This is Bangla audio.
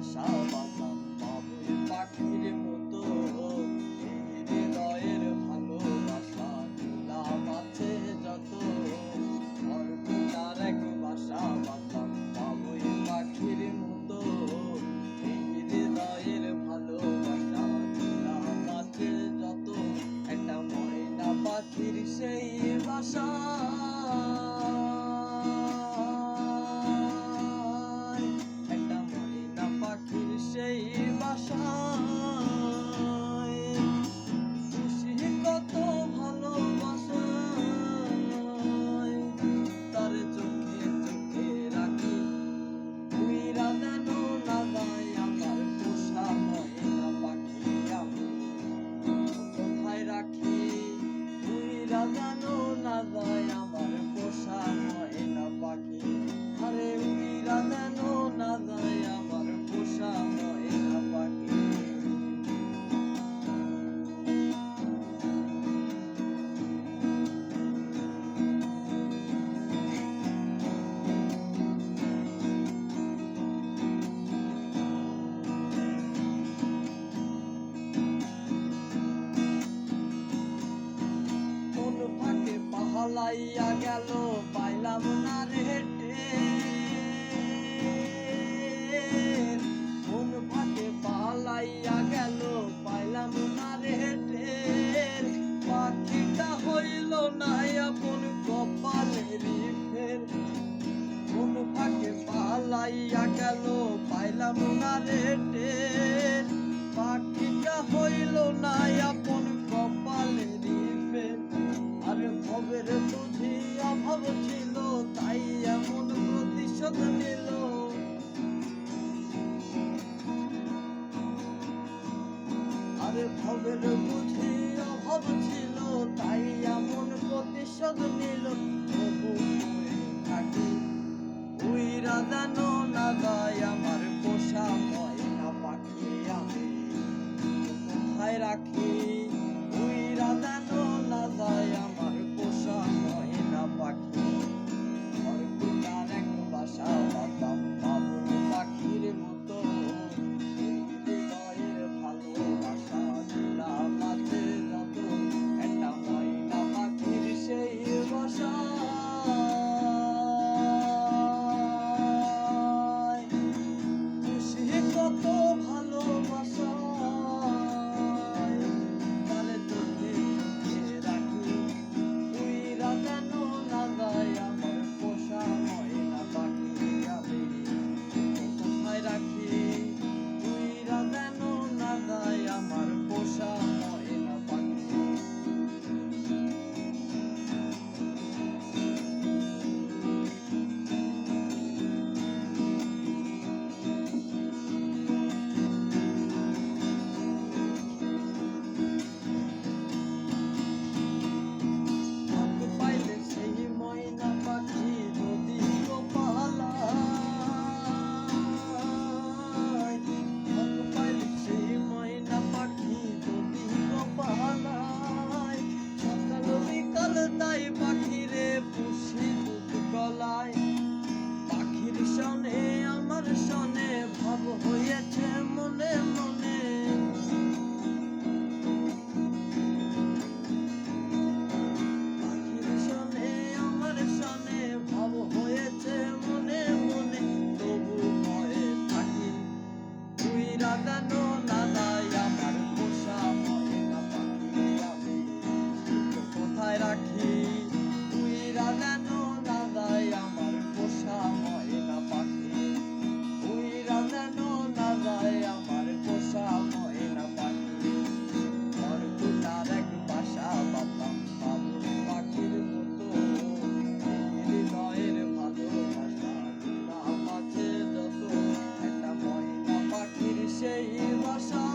বাসা বাঁধলাম বাবুই পাখির মতো। এই হৃদয়ের ভালোবাসা দিলাম আছে যত, অর্পিতার এক বাসা বাঁধলাম বাবুই পাখির মতো। এই হৃদয়ের ভালোবাসা দিলাম আছে যত, একটা ময়না পাখির সেই বাসা। সেই বাসায় খুশি কত ভালোবাসায়, তার চোখে চোখে রাখি উইরা যেন না যায় আমার পোষা ময়না পাখি। আমি কোথায় রাখি উইরা যেন না যায় আমার পোষা ময়না পাখি। আরে উইরা যেন না যায় আমার পোষা ময়না পাখি। কোন ফাঁকে পাহালাইয়া গেল পাইলাম না রে টের, কোন ফাঁকে পাহালাইয়া গেল পাইলাম না রে টের। পাখিটা হইল না আপন কপালেরই ফের, কোন ফাঁকে পাহালাইয়া গেল পাইলাম না রে টের। পাখিটা হইল না আপন কপালেরই ফের। আরে ভবের বুঝি অভাব ছিল তাই এমন প্রতিশোধ নিল। আরে ভবের বুঝি অভাব ছিল তাই এমন প্রতিশোধ নিল। তবু থাকি উইরা যেন না যায় আমার পোষা ময়না পাখি। আমি কোথায় রাখি উইরা যেন না যায় আমার পোষা ময়না পাখি। অর্পিতার এক বাসা বাঁধলাম বাবুই পাখির মতো। এই হৃদয়ের ভালোবাসা দিলাম আছে যত, একটা ময়না পাখির সেই বাসা। খুশি কত ভালোবাসা, তার চোখে চোখে রাখি উইরা যেন না যায় আমার পোষা ময়না পাখি। আমি কোথায় রাখি উইরা যেন না যায় আমার পোষা ময়না পাখি। পাইলে সেই ময়না পাখি যদি গো পালায়, পাইলে সেই ময়না পাখি যদি গো পালায়। সকাল বিকাল তাই পাখিরে পুষি দুধ গলায়। পাখির সনে আমার সনে ভাব হয়েছে মনে মনে। ভাব হয়েছে মনে মনে, তবু ভয়ে থাকি উইরা যেন না যায় আমার পোষা ময়না পাখি। আমি কোথায় রাখি উইরা যেন না যায় আমার পোষা ময়না পাখি। উইরা যেন না যায় আমার পোষা ময়না পাখি। অর্পিতার এক বাসা বাঁধলাম বাবুই পাখির মতো। হৃদয়ের ভালোবাসা দিলাম আছে যত, একটা ময়না পাখির সেই বাসা।